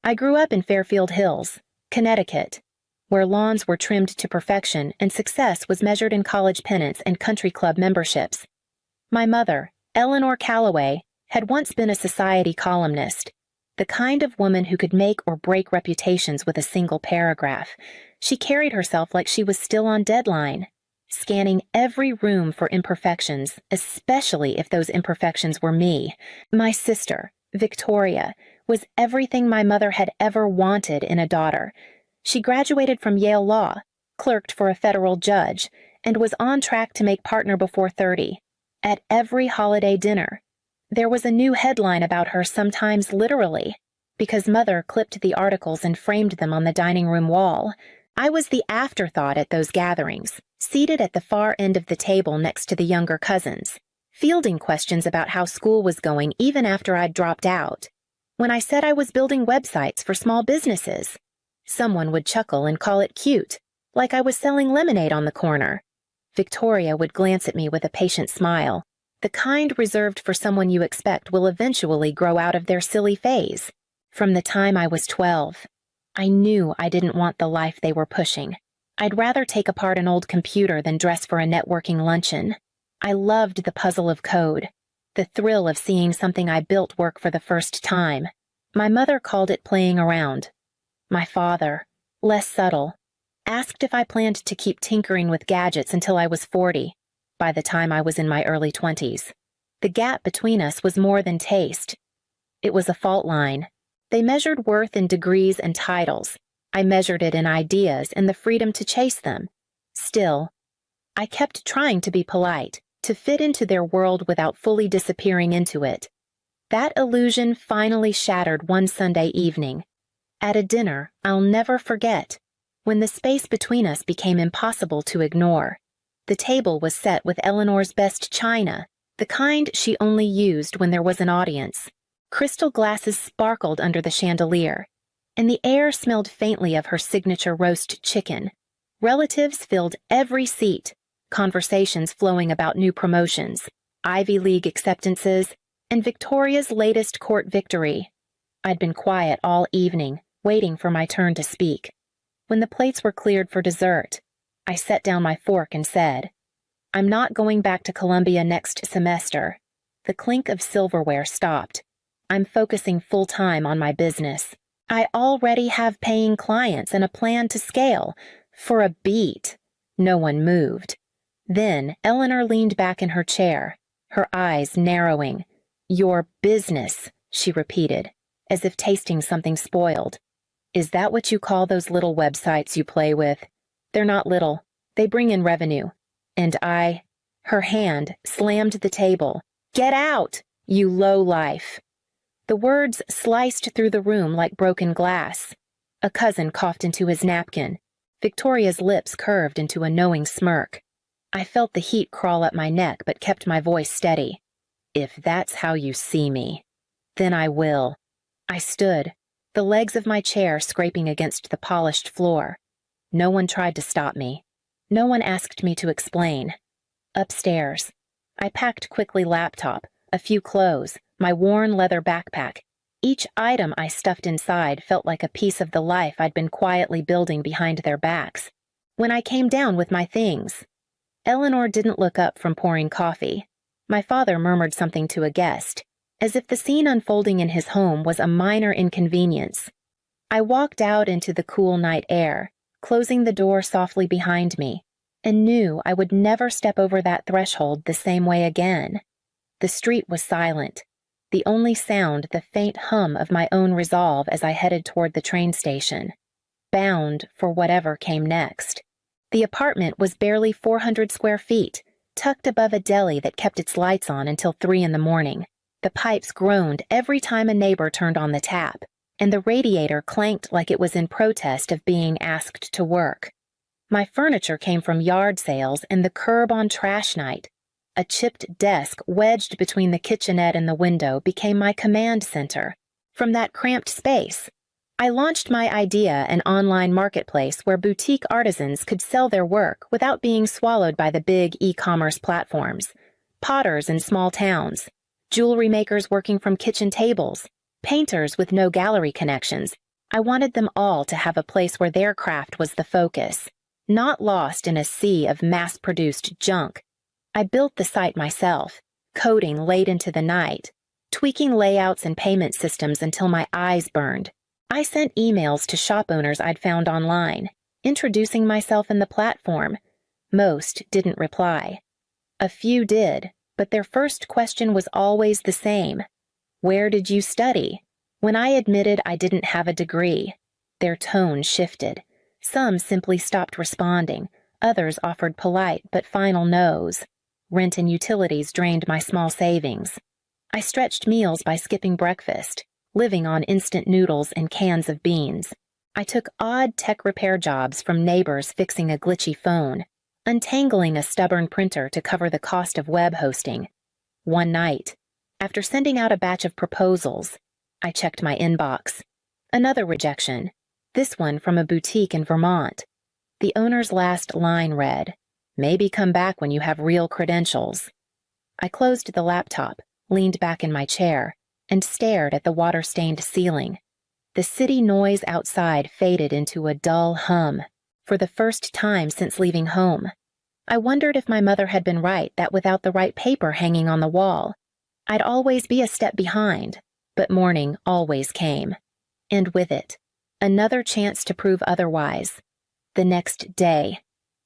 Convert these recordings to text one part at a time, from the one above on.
I grew up in Fairfield Hills, Connecticut, where lawns were trimmed to perfection and success was measured in college pennants and country club memberships. My mother, Eleanor Calloway, had once been a society columnist, the kind of woman who could make or break reputations with a single paragraph. She carried herself like she was still on deadline, scanning every room for imperfections, especially if those imperfections were me. My sister, Victoria, was everything my mother had ever wanted in a daughter. She graduated from Yale Law, clerked for a federal judge, and was on track to make partner before 30. At every holiday dinner, there was a new headline about her, sometimes literally, because Mother clipped the articles and framed them on the dining room wall. I was the afterthought at those gatherings, seated at the far end of the table next to the younger cousins, fielding questions about how school was going even after I'd dropped out. When I said I was building websites for small businesses, someone would chuckle and call it cute, like I was selling lemonade on the corner. Victoria would glance at me with a patient smile, the kind reserved for someone you expect will eventually grow out of their silly phase. From the time I was 12, I knew I didn't want the life they were pushing. I'd rather take apart an old computer than dress for a networking luncheon. I loved the puzzle of code, the thrill of seeing something I built work for the first time. My mother called it playing around. My father, less subtle, asked if I planned to keep tinkering with gadgets until I was 40, by the time I was in my early 20s. The gap between us was more than taste. It was a fault line. They measured worth in degrees and titles. I measured it in ideas and the freedom to chase them. Still, I kept trying to be polite, to fit into their world without fully disappearing into it. That illusion finally shattered one Sunday evening. At a dinner I'll never forget, when the space between us became impossible to ignore. The table was set with Eleanor's best china, the kind she only used when there was an audience. Crystal glasses sparkled under the chandelier, and the air smelled faintly of her signature roast chicken. Relatives filled every seat, conversations flowing about new promotions, Ivy League acceptances, and Victoria's latest court victory. I'd been quiet all evening, waiting for my turn to speak. When the plates were cleared for dessert, I set down my fork and said, "I'm not going back to Columbia next semester." The clink of silverware stopped. I'm focusing full-time on my business. I already have paying clients and a plan to scale. For a beat. No one moved. Then Eleanor leaned back in her chair, her eyes narrowing. "Your business," she repeated, as if tasting something spoiled. "Is that what you call those little websites you play with? They're not little. They bring in revenue. And her hand slammed the table. "Get out, you lowlife." The words sliced through the room like broken glass. A cousin coughed into his napkin. Victoria's lips curved into a knowing smirk. I felt the heat crawl up my neck but kept my voice steady. "If that's how you see me, then I will." I stood, the legs of my chair scraping against the polished floor. No one tried to stop me. No one asked me to explain. Upstairs, I packed quickly laptop, a few clothes, my worn leather backpack. Each item I stuffed inside felt like a piece of the life I'd been quietly building behind their backs. When I came down with my things, Eleanor didn't look up from pouring coffee. My father murmured something to a guest, as if the scene unfolding in his home was a minor inconvenience. I walked out into the cool night air, closing the door softly behind me, and knew I would never step over that threshold the same way again. The street was silent, the only sound the faint hum of my own resolve as I headed toward the train station, bound for whatever came next. The apartment was barely 400 square feet, tucked above a deli that kept its lights on until 3 in the morning. The pipes groaned every time a neighbor turned on the tap, and the radiator clanked like it was in protest of being asked to work. My furniture came from yard sales and the curb on trash night. A chipped desk wedged between the kitchenette and the window became my command center. From that cramped space, I launched my idea, an online marketplace where boutique artisans could sell their work without being swallowed by the big e-commerce platforms. Potters in small towns, jewelry makers working from kitchen tables, painters with no gallery connections, I wanted them all to have a place where their craft was the focus, not lost in a sea of mass-produced junk. I built the site myself, coding late into the night, tweaking layouts and payment systems until my eyes burned. I sent emails to shop owners I'd found online, introducing myself and the platform. Most didn't reply. A few did, but their first question was always the same. Where did you study? When I admitted I didn't have a degree, their tone shifted. Some simply stopped responding. Others offered polite but final no's. Rent and utilities drained my small savings. I stretched meals by skipping breakfast, living on instant noodles and cans of beans. I took odd tech repair jobs from neighbors fixing a glitchy phone, untangling a stubborn printer to cover the cost of web hosting. One night, after sending out a batch of proposals, I checked my inbox. Another rejection, this one from a boutique in Vermont. The owner's last line read, "Maybe come back when you have real credentials." I closed the laptop, leaned back in my chair, and stared at the water-stained ceiling. The city noise outside faded into a dull hum, for the first time since leaving home. I wondered if my mother had been right that without the right paper hanging on the wall, I'd always be a step behind, but morning always came. And with it, another chance to prove otherwise. The next day,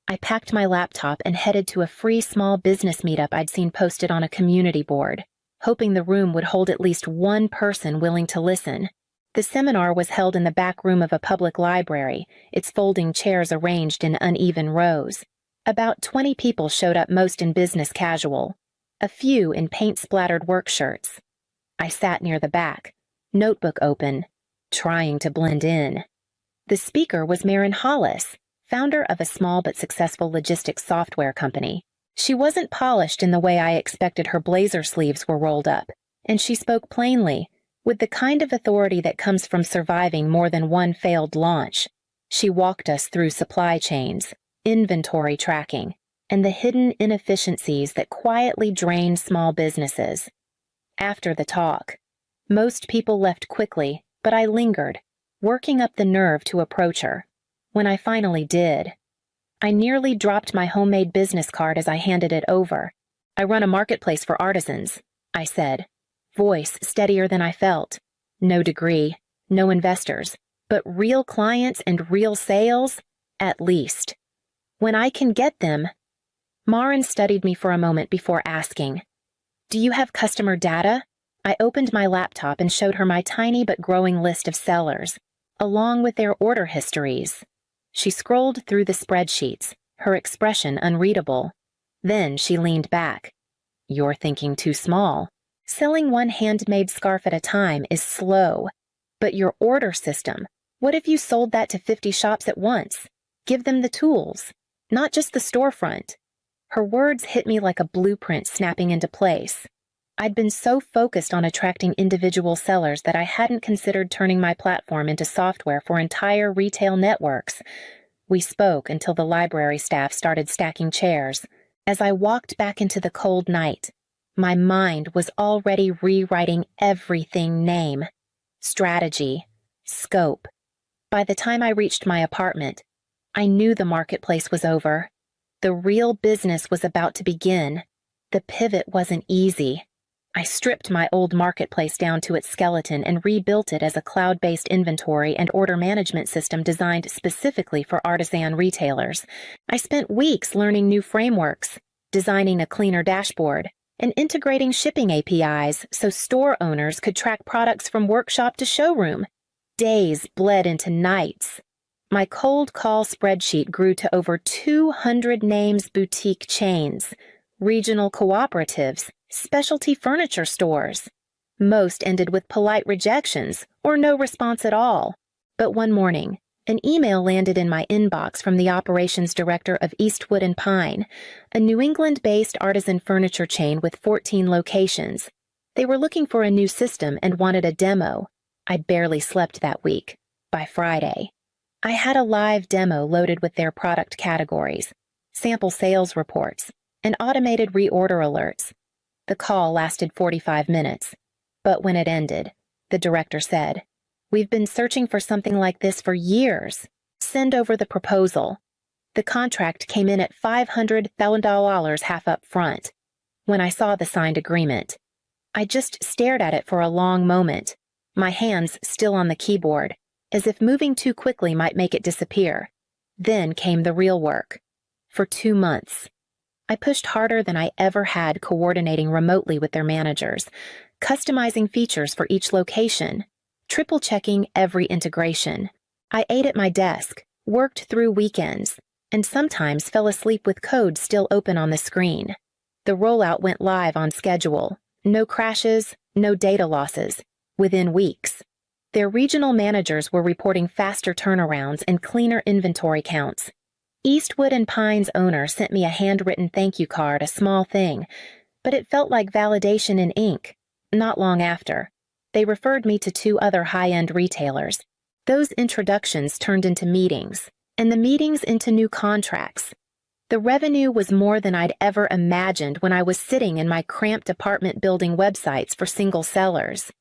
I packed my laptop and headed to a free small business meetup I'd seen posted on a community board, hoping the room would hold at least one person willing to listen. The seminar was held in the back room of a public library, its folding chairs arranged in uneven rows. About 20 people showed up, most in business casual, a few in paint-splattered work shirts. I sat near the back, notebook open, trying to blend in. The speaker was Marin Hollis, founder of a small but successful logistics software company. She wasn't polished in the way I expected her blazer sleeves were rolled up, and she spoke plainly, with the kind of authority that comes from surviving more than one failed launch. She walked us through supply chains, inventory tracking, and the hidden inefficiencies that quietly drain small businesses. After the talk, most people left quickly, but I lingered, working up the nerve to approach her. When I finally did, I nearly dropped my homemade business card as I handed it over. "I run a marketplace for artisans," I said, voice steadier than I felt. No degree, no investors, but real clients and real sales, at least. When I can get them. Marin studied me for a moment before asking, "Do you have customer data?" I opened my laptop and showed her my tiny but growing list of sellers, along with their order histories. She scrolled through the spreadsheets, her expression unreadable. Then she leaned back. "You're thinking too small. Selling one handmade scarf at a time is slow. But your order system, what if you sold that to 50 shops at once? Give them the tools, not just the storefront." Her words hit me like a blueprint snapping into place. I'd been so focused on attracting individual sellers that I hadn't considered turning my platform into software for entire retail networks. We spoke until the library staff started stacking chairs. As I walked back into the cold night, my mind was already rewriting everything: name, strategy, scope. By the time I reached my apartment, I knew the marketplace was over. The real business was about to begin. The pivot wasn't easy. I stripped my old marketplace down to its skeleton and rebuilt it as a cloud-based inventory and order management system designed specifically for artisan retailers. I spent weeks learning new frameworks, designing a cleaner dashboard, and integrating shipping APIs so store owners could track products from workshop to showroom. Days bled into nights. My cold call spreadsheet grew to over 200 names: boutique chains, regional cooperatives, specialty furniture stores. Most ended with polite rejections or no response at all. But one morning, an email landed in my inbox from the operations director of Eastwood and Pine, a New England-based artisan furniture chain with 14 locations. They were looking for a new system and wanted a demo. I barely slept that week. By Friday, I had a live demo loaded with their product categories, sample sales reports, and automated reorder alerts. The call lasted 45 minutes, but when it ended, the director said, We've been searching for something like this for years. Send over the proposal." The contract came in at $500,000 half up front. When I saw the signed agreement, I just stared at it for a long moment, my hands still on the keyboard, as if moving too quickly might make it disappear. Then came the real work. For 2 months, I pushed harder than I ever had, coordinating remotely with their managers, customizing features for each location, triple-checking every integration. I ate at my desk, worked through weekends, and sometimes fell asleep with code still open on the screen. The rollout went live on schedule. No crashes, no data losses. Within weeks, their regional managers were reporting faster turnarounds and cleaner inventory counts. Eastwood and Pine's owner sent me a handwritten thank you card, a small thing, but it felt like validation in ink. Not long after, they referred me to 2 other high-end retailers. Those introductions turned into meetings, and the meetings into new contracts. The revenue was more than I'd ever imagined when I was sitting in my cramped apartment building websites for single sellers.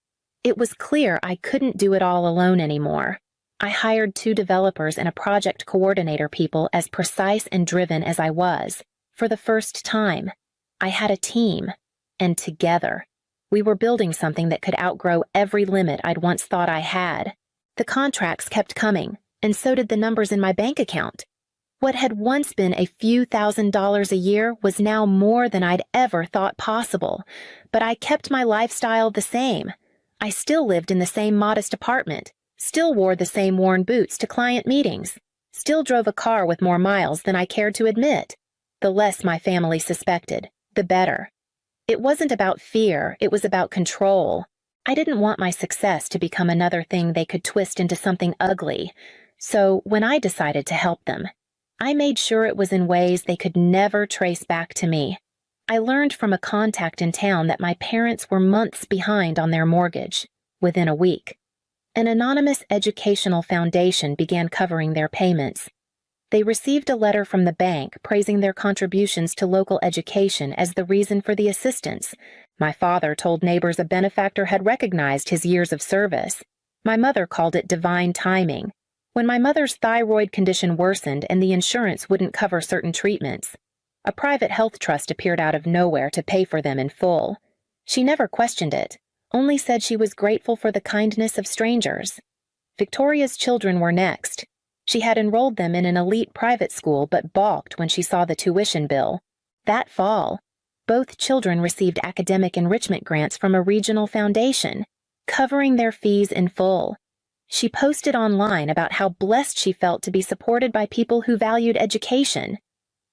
It was clear I couldn't do it all alone anymore. I hired 2 developers and a project coordinator, people as precise and driven as I was. For the first time, I had a team, and together, we were building something that could outgrow every limit I'd once thought I had. The contracts kept coming, and so did the numbers in my bank account. What had once been a few $1,000s a year was now more than I'd ever thought possible, but I kept my lifestyle the same. I still lived in the same modest apartment, still wore the same worn boots to client meetings, still drove a car with more miles than I cared to admit. The less my family suspected, the better. It wasn't about fear, it was about control. I didn't want my success to become another thing they could twist into something ugly, so when I decided to help them, I made sure it was in ways they could never trace back to me. I learned from a contact in town that my parents were months behind on their mortgage, within a week. An anonymous educational foundation began covering their payments. They received a letter from the bank praising their contributions to local education as the reason for the assistance. My father told neighbors a benefactor had recognized his years of service. My mother called it divine timing. When my mother's thyroid condition worsened and the insurance wouldn't cover certain treatments, a private health trust appeared out of nowhere to pay for them in full. She never questioned it, only said she was grateful for the kindness of strangers. Victoria's children were next. She had enrolled them in an elite private school but balked when she saw the tuition bill. That fall, both children received academic enrichment grants from a regional foundation, covering their fees in full. She posted online about how blessed she felt to be supported by people who valued education.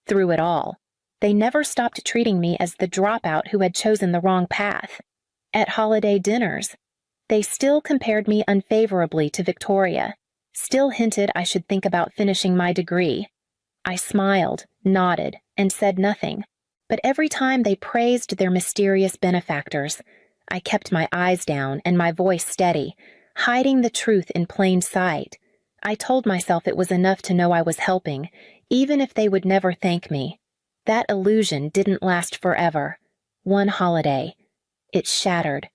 Through it all, they never stopped treating me as the dropout who had chosen the wrong path. At holiday dinners, they still compared me unfavorably to Victoria, still hinted I should think about finishing my degree. I smiled, nodded, and said nothing, but every time they praised their mysterious benefactors, I kept my eyes down and my voice steady, hiding the truth in plain sight. I told myself it was enough to know I was helping, even if they would never thank me. That illusion didn't last forever. One holiday, it shattered.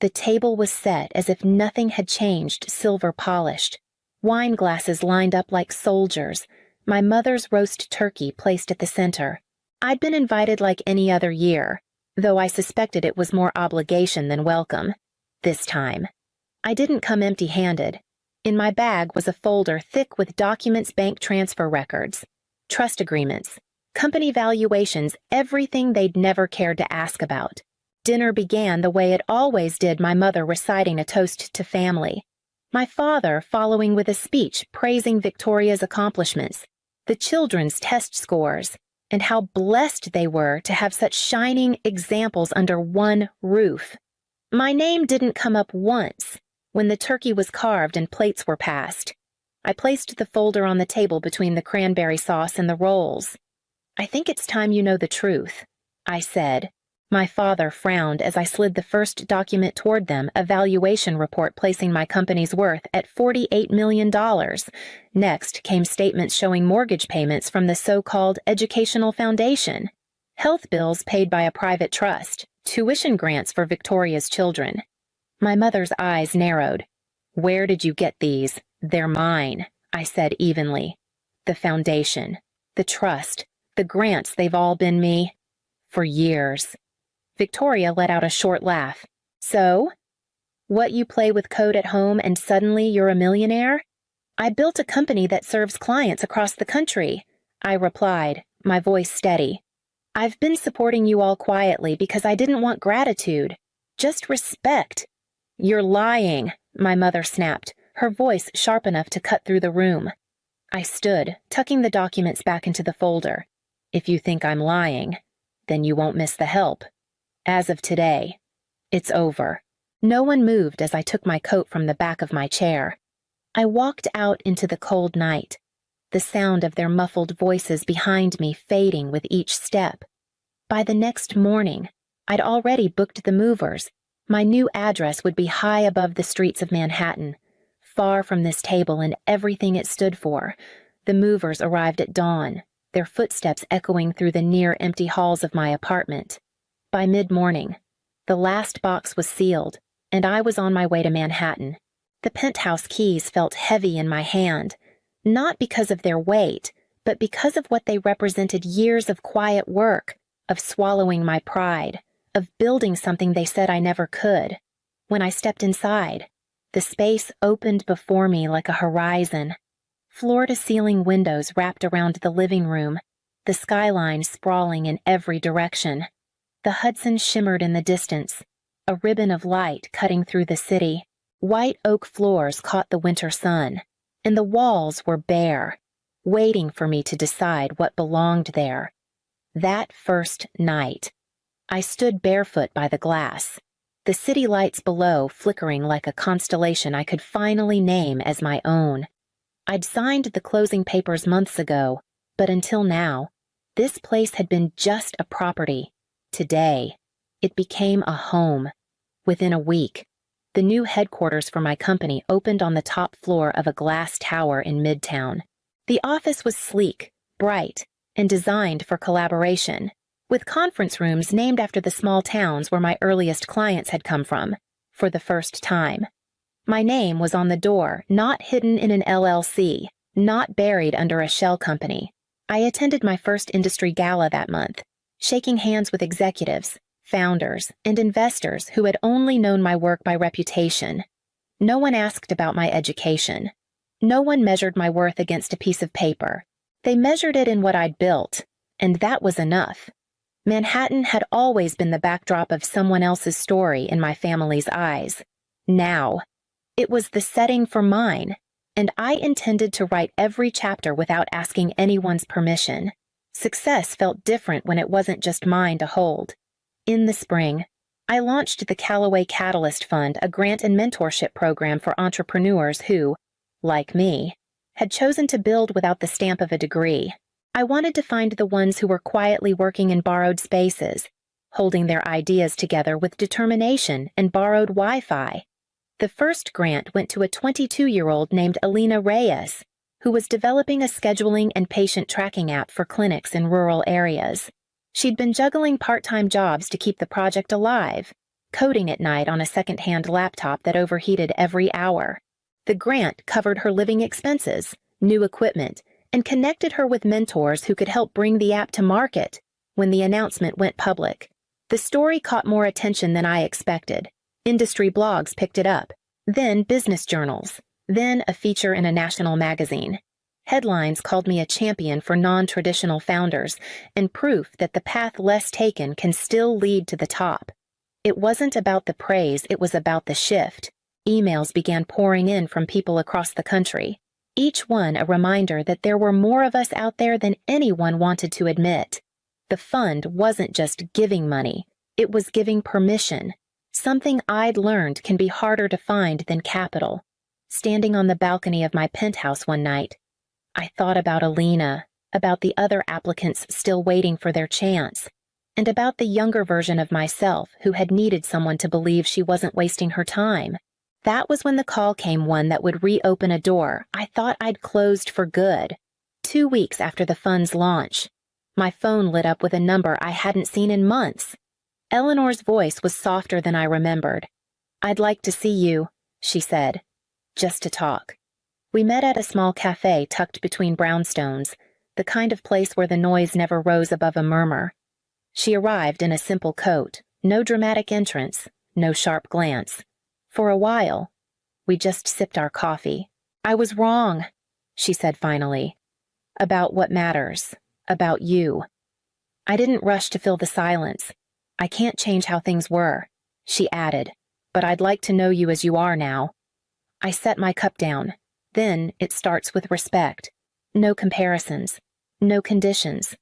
The table was set as if nothing had changed, silver polished. Wine glasses lined up like soldiers, my mother's roast turkey placed at the center. I'd been invited like any other year, though I suspected it was more obligation than welcome. This time, I didn't come empty-handed. In my bag was a folder thick with documents, bank transfer records, trust agreements, company valuations, everything they'd never cared to ask about. Dinner began the way it always did, my mother reciting a toast to family, my father following with a speech praising Victoria's accomplishments, the children's test scores, and how blessed they were to have such shining examples under one roof. My name didn't come up once when the turkey was carved and plates were passed. I placed the folder on the table between the cranberry sauce and the rolls. "I think it's time you know the truth," I said. My father frowned as I slid the first document toward them, a valuation report placing my company's worth at $48 million. Next came statements showing mortgage payments from the so-called educational foundation, health bills paid by a private trust, tuition grants for Victoria's children. My mother's eyes narrowed. Where did you get these? They're mine, I said evenly. The foundation, the trust, the grants, they've all been me. For years. Victoria let out a short laugh. So? What, you play with code at home and suddenly you're a millionaire? I built a company that serves clients across the country, I replied, my voice steady. I've been supporting you all quietly because I didn't want gratitude. Just respect. You're lying, my mother snapped, her voice sharp enough to cut through the room. I stood, tucking the documents back into the folder. If you think I'm lying, then you won't miss the help. As of today, it's over. No one moved as I took my coat from the back of my chair. I walked out into the cold night, the sound of their muffled voices behind me fading with each step. By the next morning, I'd already booked the movers. My new address would be high above the streets of Manhattan, far from this table and everything it stood for. The movers arrived at dawn, their footsteps echoing through the near-empty halls of my apartment. By mid-morning, the last box was sealed, and I was on my way to Manhattan. The Penthouse keys felt heavy in my hand, not because of their weight, but because of what they represented: years of quiet work, of swallowing my pride, of building something they said I never could. When I stepped inside, the space opened before me like a horizon. Floor-to-ceiling windows wrapped around the living room, the skyline sprawling in every direction. The Hudson shimmered in the distance, a ribbon of light cutting through the city. White oak floors caught the winter sun, and the walls were bare, waiting for me to decide what belonged there. That first night, I stood barefoot by the glass, the city lights below flickering like a constellation I could finally name as my own. I'd signed the closing papers months ago, but until now, this place had been just a property. Today, it became a home. Within a week, the new headquarters for my company opened on the top floor of a glass tower in Midtown. The office was sleek, bright, and designed for collaboration, with conference rooms named after the small towns where my earliest clients had come from, for the first time. My name was on the door, not hidden in an LLC, not buried under a shell company. I attended my first industry gala that month, shaking hands with executives, founders, and investors who had only known my work by reputation. No one asked about my education. No one measured my worth against a piece of paper. They measured it in what I'd built, and that was enough. Manhattan had always been the backdrop of someone else's story in my family's eyes. Now, it was the setting for mine, and I intended to write every chapter without asking anyone's permission. Success felt different when it wasn't just mine to hold. In the spring, I launched the Callaway Catalyst Fund, a grant and mentorship program for entrepreneurs who, like me, had chosen to build without the stamp of a degree. I wanted to find the ones who were quietly working in borrowed spaces, holding their ideas together with determination and borrowed Wi-Fi. The first grant went to a 22-year-old named Alina Reyes, who was developing a scheduling and patient tracking app for clinics in rural areas. She'd been juggling part-time jobs to keep the project alive, coding at night on a second-hand laptop that overheated every hour. The grant covered her living expenses, new equipment, and connected her with mentors who could help bring the app to market. When the announcement went public, the story caught more attention than I expected. Industry blogs picked it up, then business journals, then a feature in a national magazine. Headlines called me a champion for non-traditional founders and proof that the path less taken can still lead to the top. It wasn't about the praise, it was about the shift. Emails began pouring in from people across the country, each one a reminder that there were more of us out there than anyone wanted to admit. The fund wasn't just giving money, it was giving permission. Something I'd learned can be harder to find than capital. Standing on the balcony of my penthouse one night, I thought about Alina, about the other applicants still waiting for their chance, and about the younger version of myself who had needed someone to believe she wasn't wasting her time. That was when the call came, one that would reopen a door I thought I'd closed for good. 2 weeks after the fund's launch, my phone lit up with a number I hadn't seen in months. Eleanor's voice was softer than I remembered. "I'd like to see you," she said. just to talk. We met at a small cafe tucked between brownstones, the kind of place where the noise never rose above a murmur. She arrived in a simple coat, no dramatic entrance, no sharp glance. For a while, we just sipped our coffee. "I was wrong," she said finally. "About what matters. About you." I didn't rush to fill the silence. "I can't change how things were," she added, "but I'd like to know you as you are now." I set my cup down. Then it starts with respect. No comparisons. No conditions.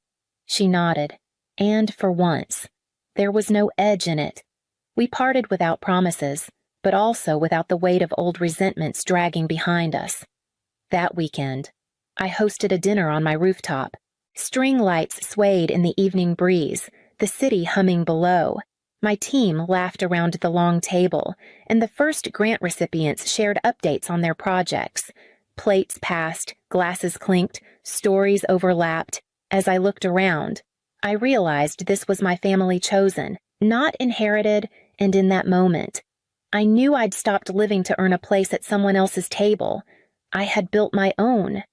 She nodded. And for once, there was no edge in it. We parted without promises, but also without the weight of old resentments dragging behind us. That weekend, I hosted a dinner on my rooftop. String lights swayed in the evening breeze, the city humming below. My team laughed around the long table, and the first grant recipients shared updates on their projects. Plates passed, glasses clinked, stories overlapped. As I looked around, I realized this was my family chosen, not inherited, and in that moment, I knew I'd stopped living to earn a place at someone else's table. I had built my own.